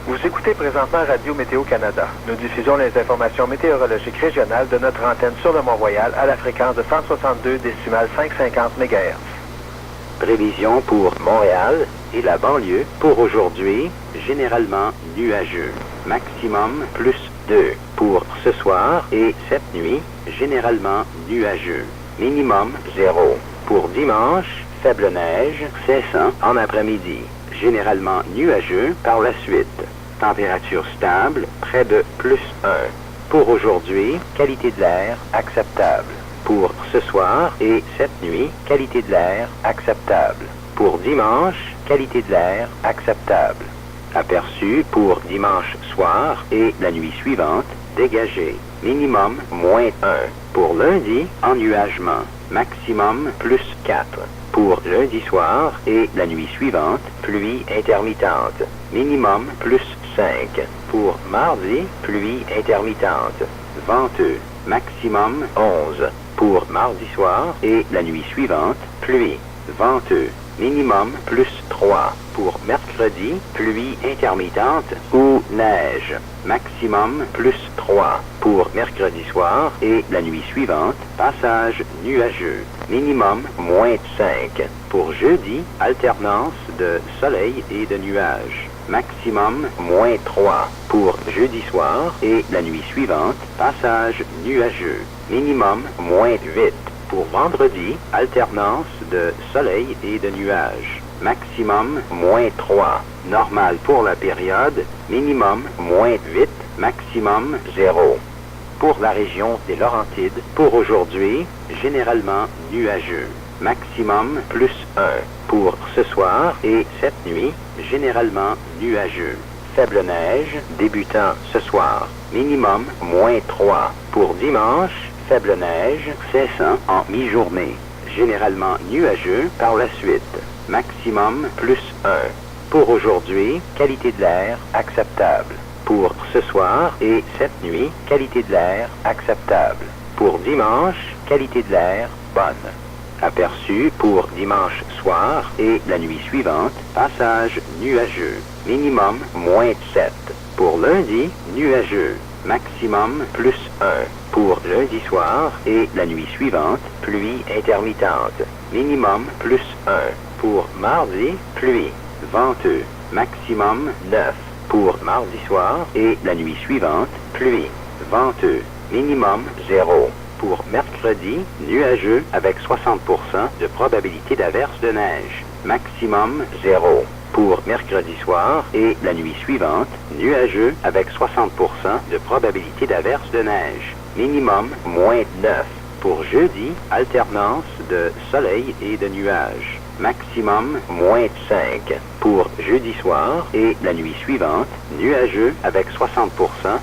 Vous écoutez présentement Radio Météo Canada. Nous diffusons les informations météorologiques régionales de notre antenne sur le Mont-Royal à la fréquence de 162 décimales 550 MHz. Prévision pour Montréal et la banlieue pour aujourd'hui, généralement nuageux. Maximum plus 2 pour ce soir et cette nuit, généralement nuageux. Minimum 0. Pour dimanche, faible neige, cessant en après-midi. Généralement nuageux par la suite. Température stable, près de plus 1. Pour aujourd'hui, qualité de l'air acceptable. Pour ce soir et cette nuit, qualité de l'air acceptable. Pour dimanche, qualité de l'air acceptable. Aperçu pour dimanche soir et la nuit suivante, dégagé. Minimum moins 1. Pour lundi, ennuagement. Maximum plus 4. Pour lundi soir et la nuit suivante, pluie intermittente. Minimum plus 5. Pour mardi, pluie intermittente. Venteux. Maximum 11. Pour mardi soir et la nuit suivante, pluie. Venteux. Minimum plus 3. Pour mercredi, pluie intermittente ou neige. Maximum plus 3. Pour mercredi soir et la nuit suivante, passage nuageux. Minimum moins 5. Pour jeudi, alternance de soleil et de nuages. Maximum moins 3. Pour jeudi soir et la nuit suivante, passage nuageux. Minimum moins 8. Pour vendredi, alternance de soleil et de nuages. Maximum moins 3. Normal pour la période. Minimum moins 8. Maximum 0. Pour la région des Laurentides, pour aujourd'hui, généralement nuageux. Maximum plus 1. Pour ce soir et cette nuit, généralement nuageux. Faible neige, débutant ce soir. Minimum moins 3. Pour dimanche, faible neige, cessant en mi-journée. Généralement nuageux par la suite. Maximum plus 1. Pour aujourd'hui, qualité de l'air acceptable. Pour ce soir et cette nuit, qualité de l'air acceptable. Pour dimanche, qualité de l'air bonne. Aperçu pour dimanche soir et la nuit suivante, passage nuageux. Minimum moins 7. Pour lundi, nuageux. Maximum plus 1. Pour lundi soir et la nuit suivante, pluie intermittente. Minimum plus 1. Pour mardi, pluie. Venteux. Maximum 9. Pour mardi soir et la nuit suivante, pluie. Venteux. Minimum 0. Pour mercredi, nuageux avec 60% de probabilité d'averse de neige. Maximum 0. Pour mercredi soir et la nuit suivante, nuageux avec 60% de probabilité d'averse de neige. Minimum moins 9. Pour jeudi, alternance de soleil et de nuages. Maximum moins 5. Pour jeudi soir et la nuit suivante, nuageux avec 60%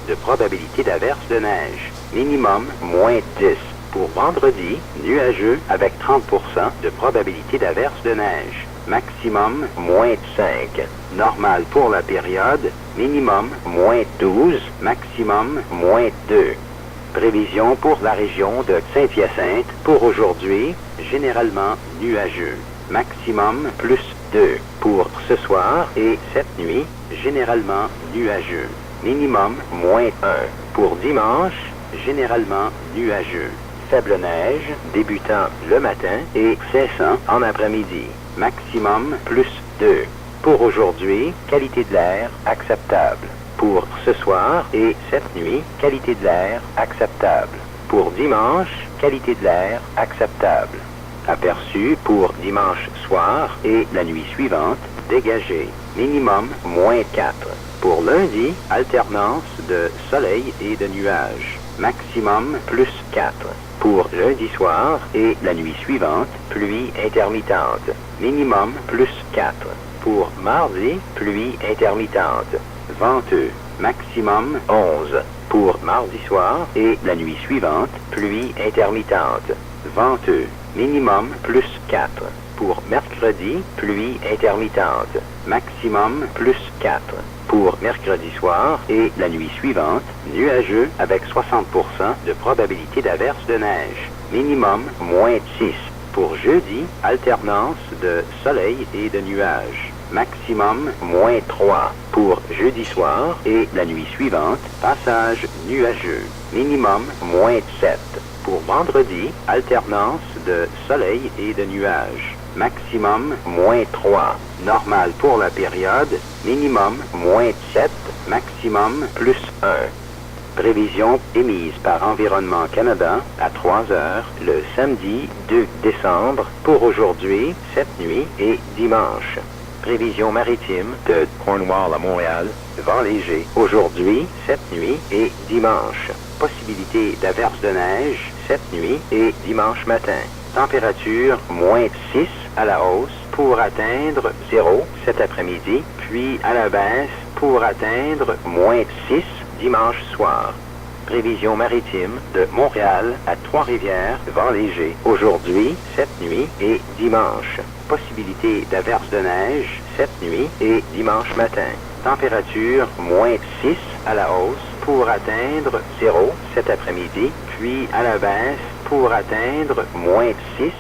de probabilité d'averse de neige. Minimum moins 10. Pour vendredi, nuageux avec 30% de probabilité d'averse de neige. Maximum moins 5. Normal pour la période. Minimum moins 12. Maximum moins 2. Prévision pour la région de Saint-Hyacinthe pour aujourd'hui, généralement nuageux. Maximum plus 2. Pour ce soir et cette nuit, généralement nuageux. Minimum moins 1. Pour dimanche, généralement nuageux. Faible neige, débutant le matin et cessant en après-midi. Maximum plus 2. Pour aujourd'hui, qualité de l'air acceptable. Pour ce soir et cette nuit, qualité de l'air acceptable. Pour dimanche, qualité de l'air acceptable. Aperçu pour dimanche soir et la nuit suivante, dégagé. Minimum moins 4. Pour lundi, alternance de soleil et de nuages. Maximum plus 4. Pour lundi soir et la nuit suivante, pluie intermittente. Minimum plus 4. Pour mardi, pluie intermittente. Venteux. Maximum 11. Pour mardi soir et la nuit suivante, pluie intermittente. Venteux. Minimum plus 4. Pour mercredi, pluie intermittente. Maximum plus 4. Pour mercredi soir et la nuit suivante, nuageux avec 60% de probabilité d'averse de neige. Minimum moins 6. Pour jeudi, alternance de soleil et de nuages. maximum moins 3 pour jeudi soir et la nuit suivante, passage nuageux, minimum moins 7. Pour vendredi, alternance de soleil et de nuages, maximum moins 3, normal pour la période, minimum moins 7, maximum plus 1. Prévision émise par Environnement Canada à 3 heures le samedi 2 décembre pour aujourd'hui, cette nuit et dimanche. Prévision maritime de Cornwall à Montréal, vent léger aujourd'hui, cette nuit et dimanche. Possibilité d'averse de neige cette nuit et dimanche matin. Température moins 6 à la hausse pour atteindre 0 cet après-midi, puis à la baisse pour atteindre moins 6 dimanche soir. Prévision maritime de Montréal à Trois-Rivières, vent léger aujourd'hui, cette nuit et dimanche. Possibilité d'averse de neige cette nuit et dimanche matin. Température moins 6 à la hausse pour atteindre 0 cet après-midi, puis à la baisse pour atteindre moins 6